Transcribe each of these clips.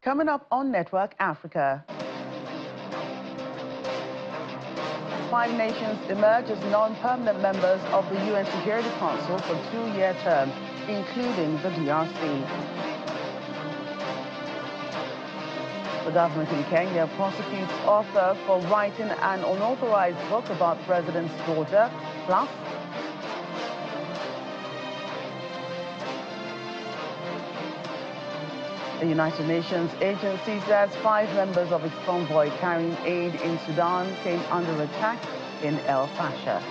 Coming up on Network Africa. 5 nations emerge as non-permanent members of the UN Security Council for 2-year term, including the DRC. The government in Kenya prosecutes author for writing an unauthorized book about president's daughter, plus the United Nations agency says 5 members of its convoy carrying aid in Sudan came under attack in El-Fasher.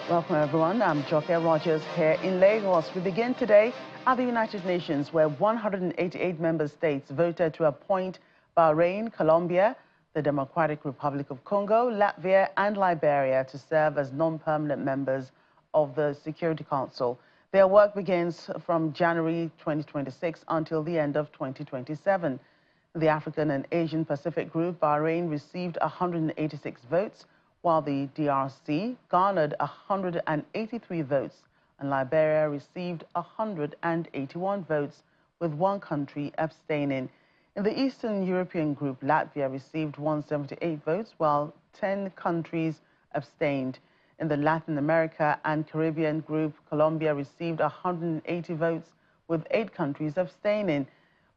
Welcome, everyone. I'm Joke Rogers here in Lagos. We begin today at the United Nations, where 188 member states voted to appoint Bahrain, Colombia, the Democratic Republic of Congo, Latvia, and Liberia to serve as non-permanent members of the Security Council. Their work begins from January 2026 until the end of 2027. The African and Asian Pacific Group, Bahrain, received 186 votes, while the DRC garnered 183 votes, and Liberia received 181 votes, with 1 country abstaining. In the Eastern European group, Latvia received 178 votes, while 10 countries abstained. In the Latin America and Caribbean group, Colombia received 180 votes, with 8 countries abstaining.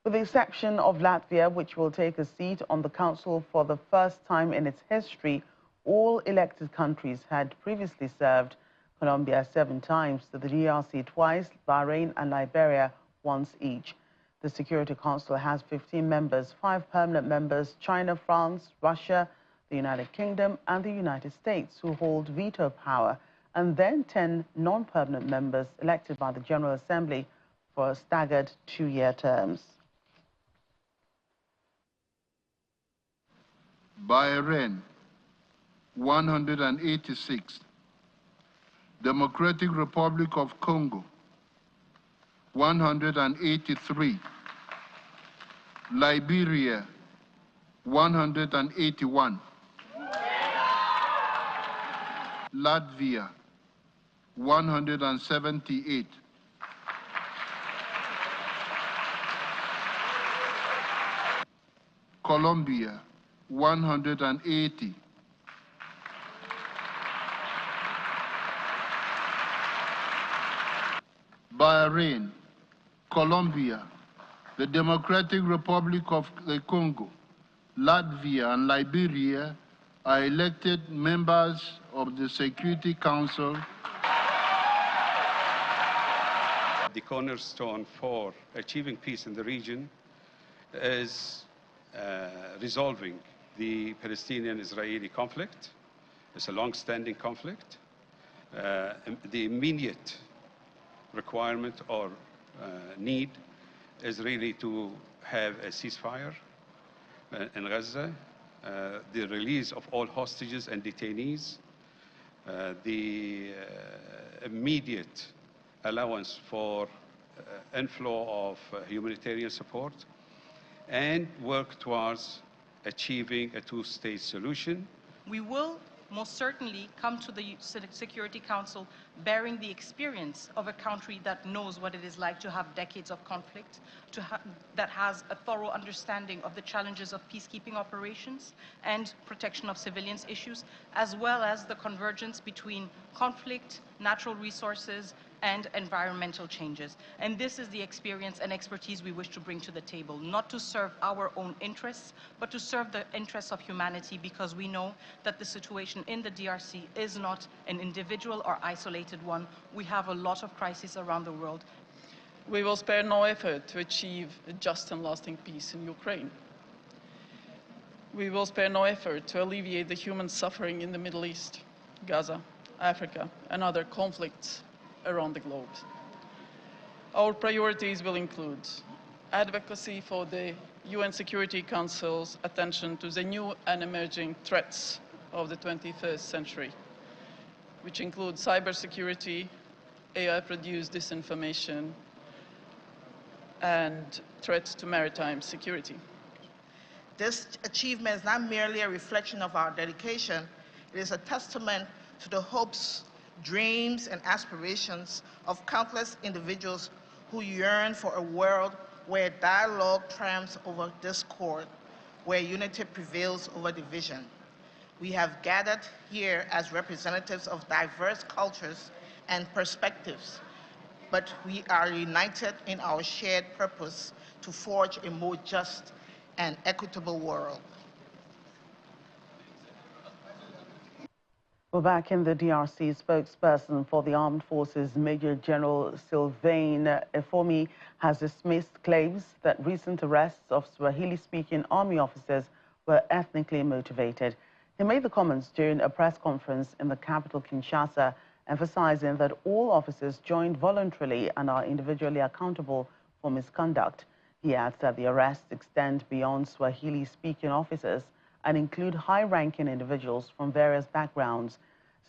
With the exception of Latvia, which will take a seat on the Council for the first time in its history, all elected countries had previously served: Colombia 7 times, the DRC twice, Bahrain and Liberia once each. The Security Council has 15 members, 5 permanent members: China, France, Russia, the United Kingdom and the United States, who hold veto power, and then 10 non-permanent members elected by the General Assembly for staggered 2-year terms. Bahrain, 186. Democratic Republic of Congo, 183. Liberia, 181. Latvia, 178. Colombia, 180. Bahrain, Colombia, the Democratic Republic of the Congo, Latvia, and Liberia are elected members of the Security Council. The cornerstone for achieving peace in the region is resolving the Palestinian-Israeli conflict. It's a long-standing conflict. The immediate requirement or need is really to have a ceasefire in Gaza, the release of all hostages and detainees, the immediate allowance for inflow of humanitarian support, and work towards achieving a 2-state solution. We will most certainly come to the Security Council bearing the experience of a country that knows what it is like to have decades of conflict, that has a thorough understanding of the challenges of peacekeeping operations and protection of civilians issues, as well as the convergence between conflict, natural resources, and environmental changes. And this is the experience and expertise we wish to bring to the table, not to serve our own interests, but to serve the interests of humanity, because we know that the situation in the DRC is not an individual or isolated one. We have a lot of crises around the world. We will spare no effort to achieve a just and lasting peace in Ukraine. We will spare no effort to alleviate the human suffering in the Middle East, Gaza, Africa, and other conflicts around the globe. Our priorities will include advocacy for the UN Security Council's attention to the new and emerging threats of the 21st century, which include cybersecurity, AI-produced disinformation, and threats to maritime security. This achievement is not merely a reflection of our dedication, it is a testament to the hopes, dreams, and aspirations of countless individuals who yearn for a world where dialogue triumphs over discord, where unity prevails over division. We have gathered here as representatives of diverse cultures and perspectives, but we are united in our shared purpose to forge a more just and equitable world. Well, back in the DRC, spokesperson for the Armed Forces, Major General Sylvain Efomi, has dismissed claims that recent arrests of Swahili-speaking army officers were ethnically motivated. He made the comments during a press conference in the capital, Kinshasa, emphasizing that all officers joined voluntarily and are individually accountable for misconduct. He adds that the arrests extend beyond Swahili-speaking officers and include high-ranking individuals from various backgrounds.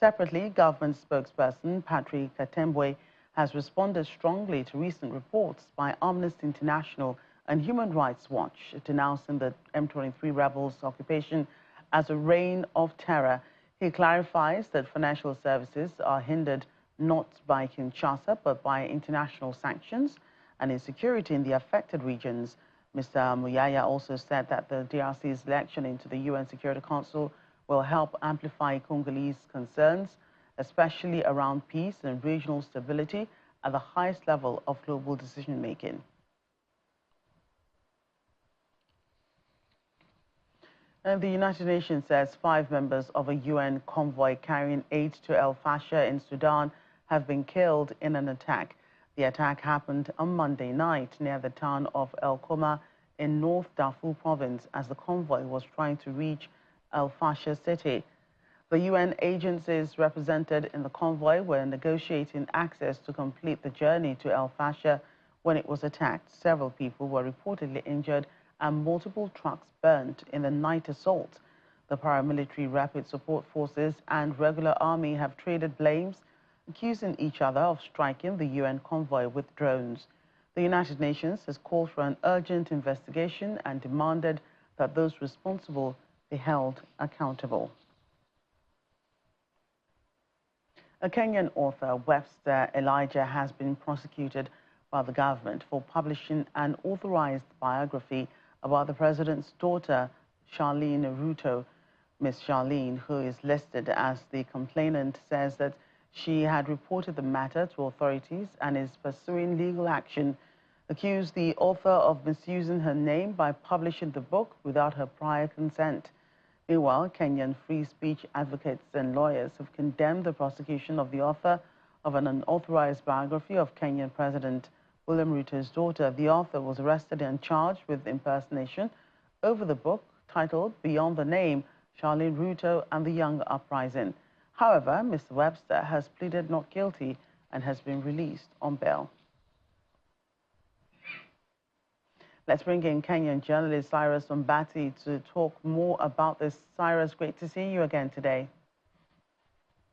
Separately, government spokesperson Patrick Katembwe has responded strongly to recent reports by Amnesty International and Human Rights Watch, denouncing the M23 rebels' occupation as a reign of terror. He clarifies that financial services are hindered not by Kinshasa, but by international sanctions and insecurity in the affected regions. Mr. Muyaya also said that the DRC's election into the UN Security Council will help amplify Congolese concerns, especially around peace and regional stability at the highest level of global decision-making. And the United Nations says 5 members of a UN convoy carrying aid to El-Fasher in Sudan have been killed in an attack. The attack happened on Monday night near the town of El Koma in North Darfur province as the convoy was trying to reach El-Fasher city. The UN agencies represented in the convoy were negotiating access to complete the journey to El-Fasher when it was attacked. Several people were reportedly injured and multiple trucks burnt in the night assault. The paramilitary rapid support forces and regular army have traded blames, accusing each other of striking the UN convoy with drones. The United Nations has called for an urgent investigation and demanded that those responsible be held accountable. A Kenyan author, Webster Elijah, has been prosecuted by the government for publishing an authorized biography about the president's daughter, Charlene Ruto. Ms. Charlene, who is listed as the complainant, says that she had reported the matter to authorities and is pursuing legal action, accused the author of misusing her name by publishing the book without her prior consent. Meanwhile, Kenyan free speech advocates and lawyers have condemned the prosecution of the author of an unauthorized biography of Kenyan President William Ruto's daughter. The author was arrested and charged with impersonation over the book titled Beyond the Name, Charlene Ruto and the Young Uprising. However, Mr. Webster has pleaded not guilty and has been released on bail. Let's bring in Kenyan journalist Cyrus Zombati to talk more about this. Cyrus, great to see you again today.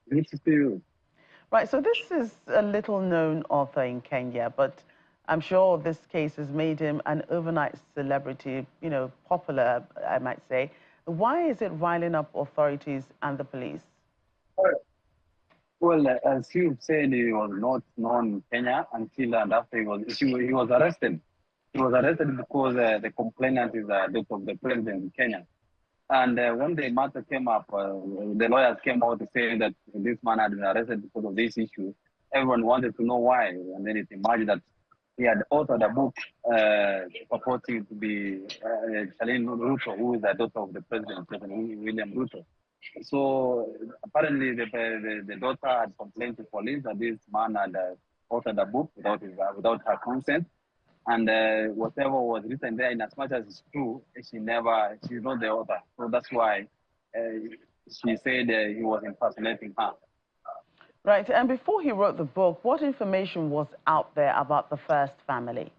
Good to see you. Right, so this is a little-known author in Kenya, but I'm sure this case has made him an overnight celebrity, popular, I might say. Why is it riling up authorities and the police? Well, as you said, he was not known in Kenya until and after he was arrested. He was arrested because the complainant is the daughter of the president in Kenya. And when the matter came up, the lawyers came out to say that this man had been arrested because of this issue. Everyone wanted to know why. And then it emerged that he had authored a book purporting to be Charlene Ruto, who is the daughter of the president, William Ruto. So apparently the daughter had complained to police that this man had authored a book without her consent. And whatever was written there, in as much as it's true, she's not the author. So that's why she said he was impersonating her. Right, and before he wrote the book, what information was out there about the first family?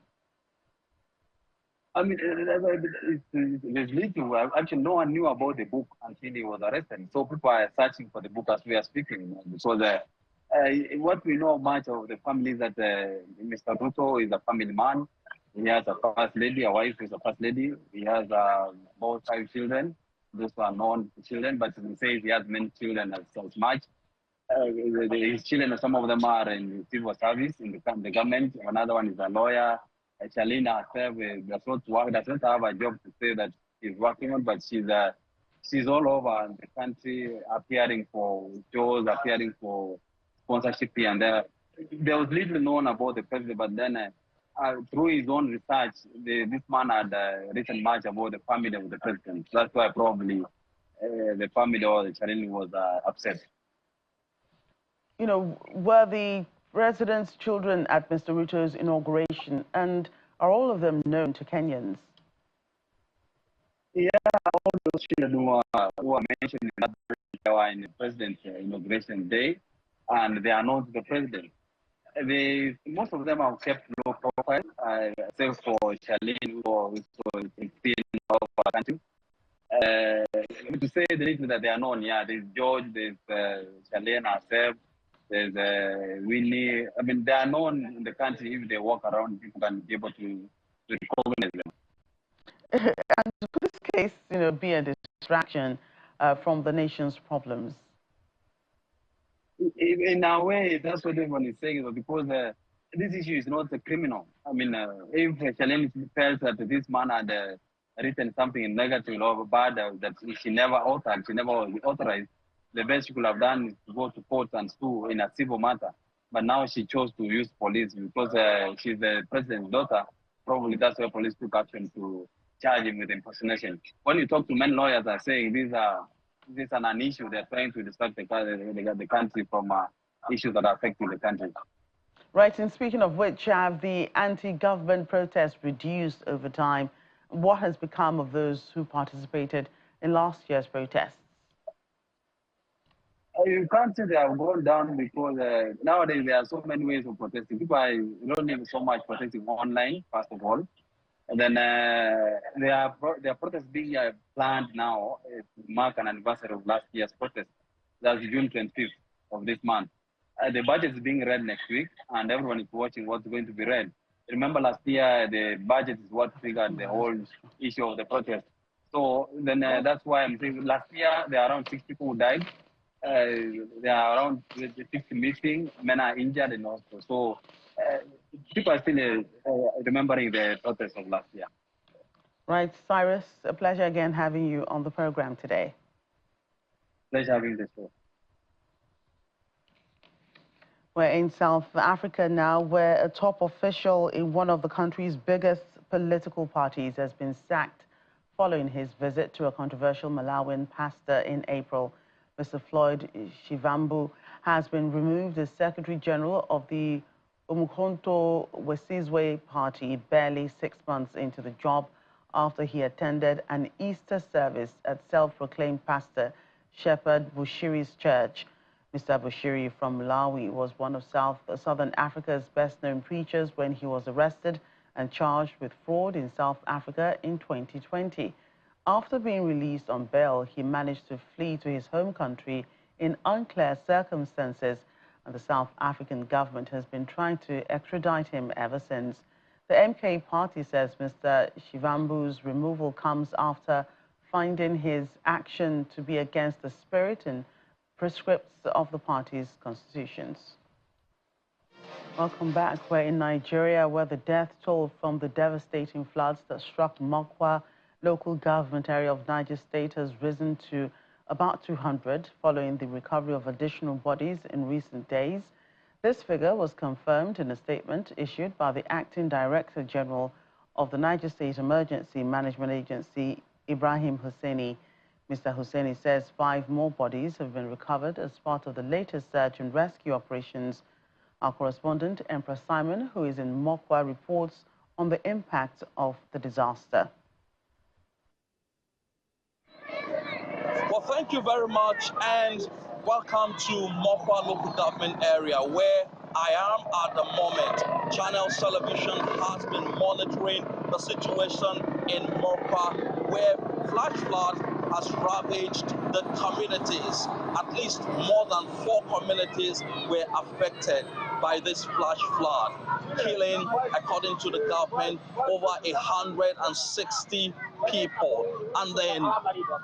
I mean, there's little. Actually, no one knew about the book until he was arrested. So people are searching for the book as we are speaking. Because what we know much of the family is that Mr. Ruto is a family man. He has a first lady, a wife who's a first lady. He has about 5 children. Those are known children, but he says he has many children as much. His children, some of them are in civil service in the government. Another one is a lawyer. Shalina herself does not have a job to say that she's working on, but she's all over the country, appearing for shows, appearing for sponsorship here and there. There was little known about the president, but then through his own research, this man had written much about the family of the president. That's why probably the family or the Shalini was upset. You know, were the president's children at Mr. Ruto's inauguration, and are all of them known to Kenyans? Yeah, all those children who are mentioned in that they were in the president's inauguration day, and they are known to the president. Most of them have kept low profile, except for Charlene, who is in our country. To say the little that they are known, yeah, there's George, there's Charlene herself, there's Winnie. I mean, they are known in the country. If they walk around, people can be able to recognize them. And could this case, you know, be a distraction from the nation's problems? In a way, that's what everyone is saying, because this issue is not a criminal. I mean, if Shalini felt that this man had written something negative or bad that she never authored, she never authorized, the best she could have done is to go to court and sue in a civil matter. But now she chose to use police because she's the president's daughter. Probably that's why police took action to charge him with impersonation. When you talk to many lawyers, are saying this is an issue. They're trying to distract the country from issues that are affecting the country. Right, and speaking of which, have the anti-government protests reduced over time? What has become of those who participated in last year's protests? You can't say they have gone down because nowadays there are so many ways of protesting. People don't need so much protesting online, first of all. And then there are protests being planned now to mark an anniversary of last year's protest. That's June 25th of this month. The budget is being read next week, and everyone is watching what's going to be read. Remember last year, the budget is what triggered the whole issue of the protest. So then that's why I'm saying last year, there are around 6 people who died. There are around 60 missing, men are injured and also. So people are still remembering the protest of last year. Right, Cyrus, a pleasure again having you on the program today. Pleasure having this show. We're in South Africa now, where a top official in one of the country's biggest political parties has been sacked following his visit to a controversial Malawian pastor in April. Mr. Floyd Shivamu has been removed as Secretary General of the Umkhonto Wesizwe Party barely 6 months into the job after he attended an Easter service at self-proclaimed pastor Shepherd Bushiri's church. Mr. Bushiri from Malawi was one of Southern Africa's best-known preachers when he was arrested and charged with fraud in South Africa in 2020. After being released on bail, he managed to flee to his home country in unclear circumstances, and the South African government has been trying to extradite him ever since. The MK party says Mr. Shivamu's removal comes after finding his action to be against the spirit and prescripts of the party's constitutions. Welcome back. We're in Nigeria, where the death toll from the devastating floods that struck Mokwa local government area of Niger State has risen to about 200 following the recovery of additional bodies in recent days. This figure was confirmed in a statement issued by the Acting Director General of the Niger State Emergency Management Agency, Ibrahim Hussaini. Mr. Hussaini says 5 more bodies have been recovered as part of the latest search and rescue operations. Our correspondent, Emperor Simon, who is in Mokwa, reports on the impact of the disaster. Well, thank you very much, and welcome to Mokwa local government area, where I am at the moment. Channels Television has been monitoring the situation in Mokwa, where flash flood has ravaged the communities. At least more than 4 communities were affected by this flash flood, killing, according to the government, over 160 people, and then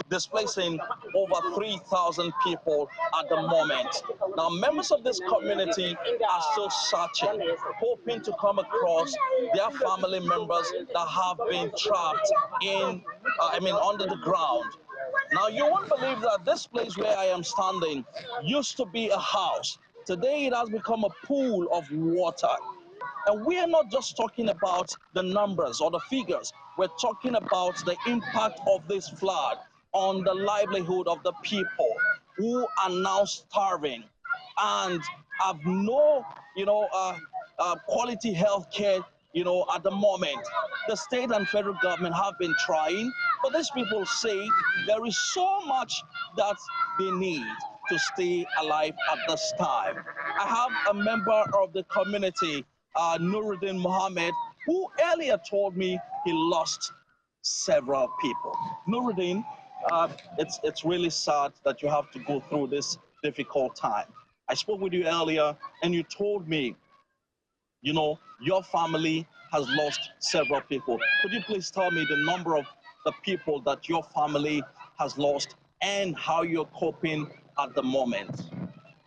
displacing over 3,000 people at the moment. Now, members of this community are still searching, hoping to come across their family members that have been trapped under the ground. Now, you won't believe that this place where I am standing used to be a house. Today, it has become a pool of water. And we are not just talking about the numbers or the figures. We're talking about the impact of this flood on the livelihood of the people who are now starving and have no, quality health care, at the moment. The state and federal government have been trying, but these people say there is so much that they need to stay alive at this time. I have a member of the community, Nuruddin Mohammed, who earlier told me he lost several people. Nuruddin, it's really sad that you have to go through this difficult time. I spoke with you earlier and you told me, your family has lost several people. Could you please tell me the number of the people that your family has lost and how you're coping at the moment?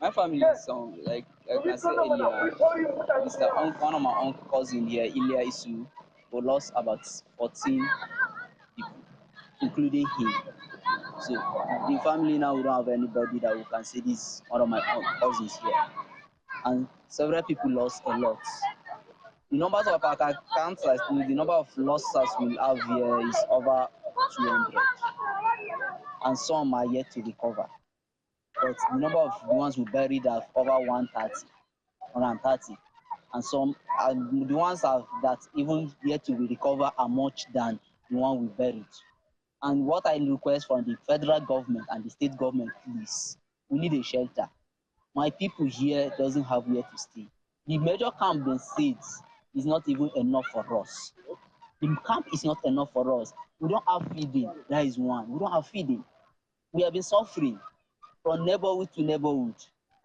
My family is like I said earlier, one of my uncle cousin here, Ilya Isu, who lost about 14 people, including him. So the family now, we don't have anybody that we can say this one of my cousins here. And several people lost a lot. The numbers of our accounts, the number of losses we'll have here is over 200. And some are yet to recover. But the number of the ones we buried are over 130. And some, the ones that even yet to recover are much than the one we buried. And what I request from the federal government and the state government, please, we need a shelter. My people here doesn't have where to stay. The major camp they said is not even enough for us. The camp is not enough for us. We don't have feeding. That is one. We don't have feeding. We have been suffering from neighborhood to neighborhood.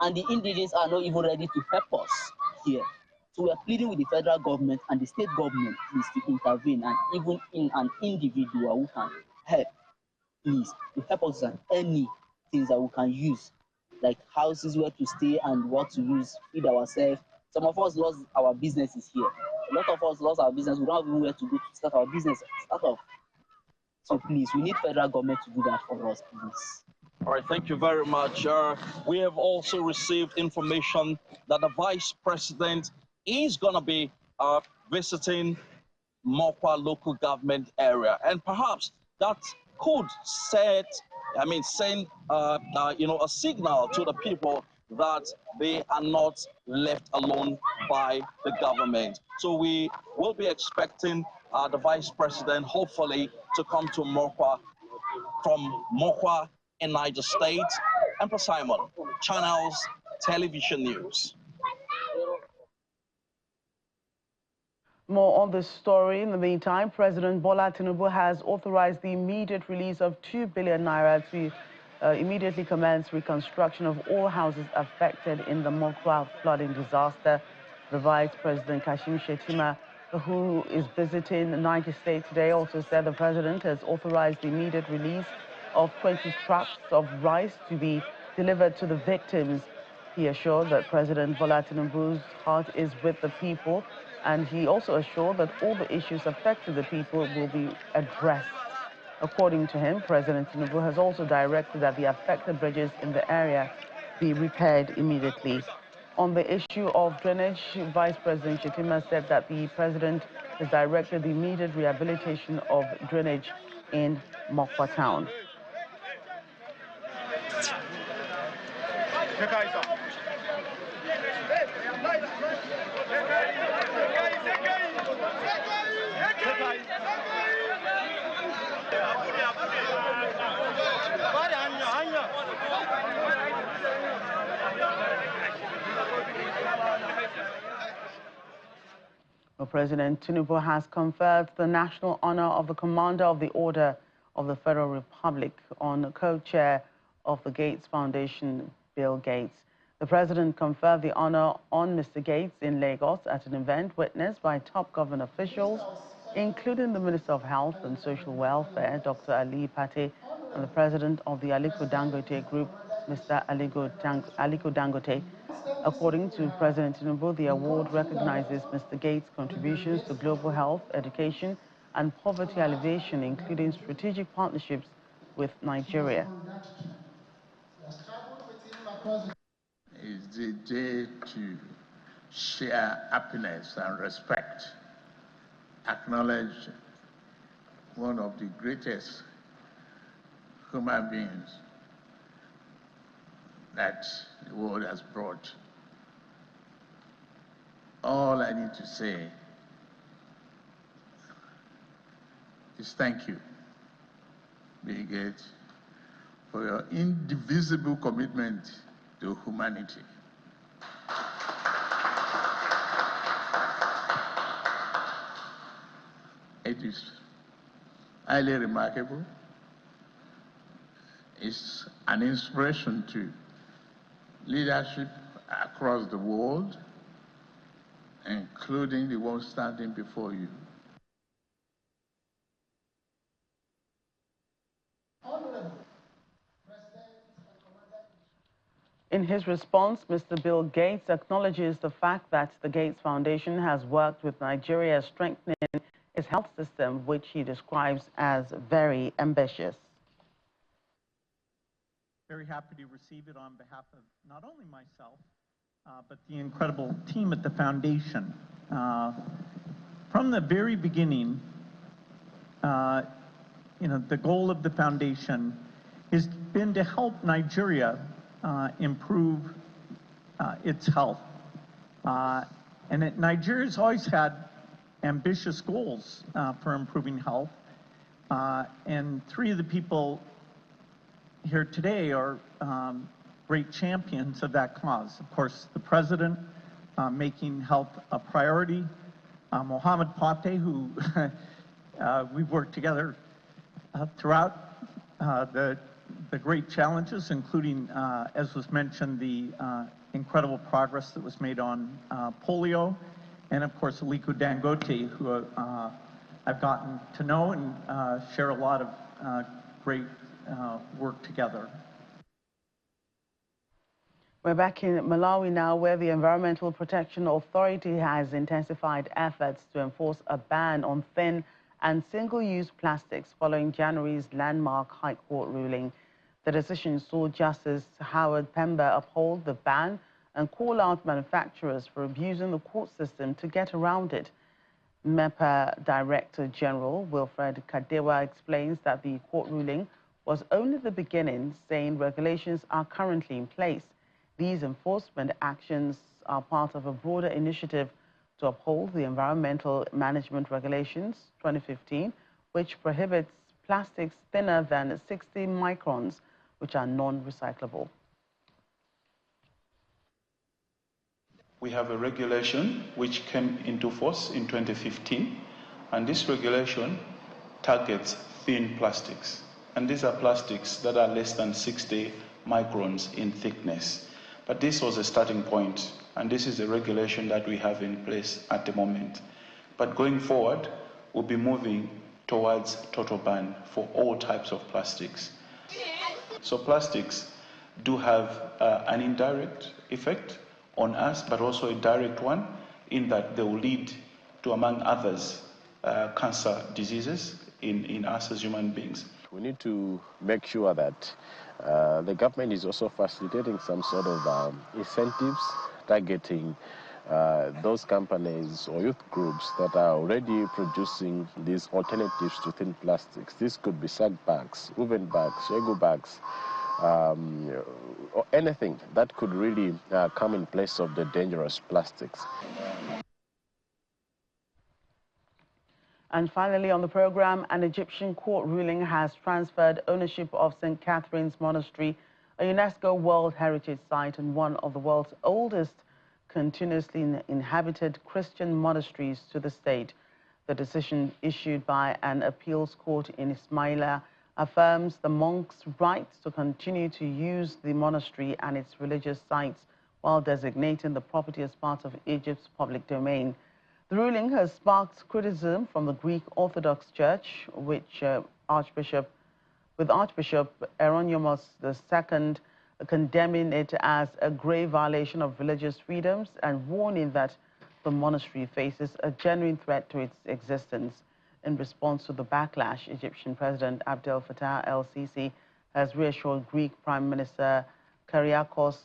And the indigenous are not even ready to help us here. So we are pleading with the federal government and the state government, please, to intervene, and even in an individual who can help, please, to help us on any things that we can use, like houses where to stay and what to use, feed ourselves. Some of us lost our businesses here. A lot of us lost our business. We don't have anywhere to go to start our business, start off. So please, we need federal government to do that for us, please. All right, thank you very much. We have also received information that the Vice President is going to be visiting Mokwa local government area, and perhaps that could send a signal to the people that they are not left alone by the government. So we will be expecting the Vice President, hopefully, to come to Mokwa from Mokwa in Niger State. Emperor Simon, Channels Television News. More on this story. In the meantime, President Bola Tinubu has authorized the immediate release of 2 billion naira to immediately commence reconstruction of all houses affected in the Mokwa flooding disaster. The Vice President Kashim Shettima, who is visiting Niger State today, also said the president has authorized the immediate release of 20 trucks of rice to be delivered to the victims. He assured that President Bola Tinubu's heart is with the people, and he also assured that all the issues affecting the people will be addressed. According to him, President Tinubu has also directed that the affected bridges in the area be repaired immediately. On the issue of drainage, Vice President Shettima said that the president has directed the immediate rehabilitation of drainage in Mokwa town. Well, President Tinubu has conferred the national honor of the Commander of the Order of the Federal Republic on co-chair of the Gates Foundation, Bill Gates. The president conferred the honor on Mr. Gates in Lagos at an event witnessed by top government officials, including the Minister of Health and Social Welfare, Dr. Ali Pate, and the president of the Aliko Dangote Group, Mr. Aliko Dangote. According to President Tinubu, the award recognizes Mr. Gates' contributions to global health, education, and poverty alleviation, including strategic partnerships with Nigeria. It's the day to share happiness and respect, acknowledge one of the greatest human beings that the world has brought. All I need to say is thank you, Bill Gates, for your indivisible commitment to humanity. It is highly remarkable. It's an inspiration to leadership across the world, including the one standing before you. In his response, Mr. Bill Gates acknowledges the fact that the Gates Foundation has worked with Nigeria strengthening its health system, which he describes as very ambitious. Very happy to receive it on behalf of not only myself, but the incredible team at the foundation. From the very beginning, the goal of the foundation has been to help Nigeria improve its health. And Nigeria's always had ambitious goals for improving health. And three of the people here today are great champions of that cause. Of course, the president making health a priority, Mohamed Pate, who we've worked together throughout the great challenges, including, as was mentioned, the incredible progress that was made on polio, and of course Aliko Dangote, who I've gotten to know and share a lot of great work together. We're back in Malawi now, where the Environmental Protection Authority has intensified efforts to enforce a ban on thin and single-use plastics following January's landmark High Court ruling. The decision saw Justice Howard Pemba uphold the ban and call out manufacturers for abusing the court system to get around it. MEPA Director General Wilfred Kadewa explains that the court ruling was only the beginning, saying regulations are currently in place. These enforcement actions are part of a broader initiative to uphold the Environmental Management Regulations 2015, which prohibits plastics thinner than 60 microns, which are non-recyclable. We have a regulation which came into force in 2015, and this regulation targets thin plastics. And these are plastics that are less than 60 microns in thickness. But this was a starting point, and this is a regulation that we have in place at the moment. But going forward, we'll be moving towards total ban for all types of plastics. So plastics do have an indirect effect on us, but also a direct one, in that they will lead to, among others, cancer diseases in us as human beings. We need to make sure that the government is also facilitating some sort of incentives targeting those companies or youth groups that are already producing these alternatives to thin plastics. This could be sack bags, woven bags, shego bags, or anything that could really come in place of the dangerous plastics. And finally on the program, an Egyptian court ruling has transferred ownership of St. Catherine's Monastery, a UNESCO World Heritage Site and one of the world's oldest continuously inhabited Christian monasteries, to the state. The decision, issued by an appeals court in Ismaila, affirms the monks' right to continue to use the monastery and its religious sites while designating the property as part of Egypt's public domain. The ruling has sparked criticism from the Greek Orthodox Church, with Archbishop Eronymus II condemning it as a grave violation of religious freedoms and warning that the monastery faces a genuine threat to its existence. In response to the backlash, Egyptian President Abdel Fattah el-Sisi has reassured Greek Prime Minister Kyriakos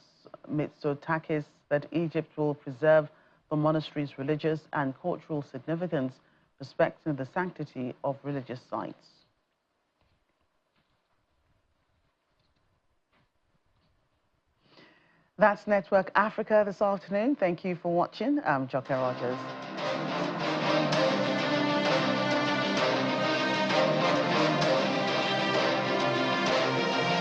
Mitsotakis that Egypt will preserve the monastery's religious and cultural significance, respecting the sanctity of religious sites. That's Network Africa this afternoon. Thank you for watching. I'm Joke Rogers.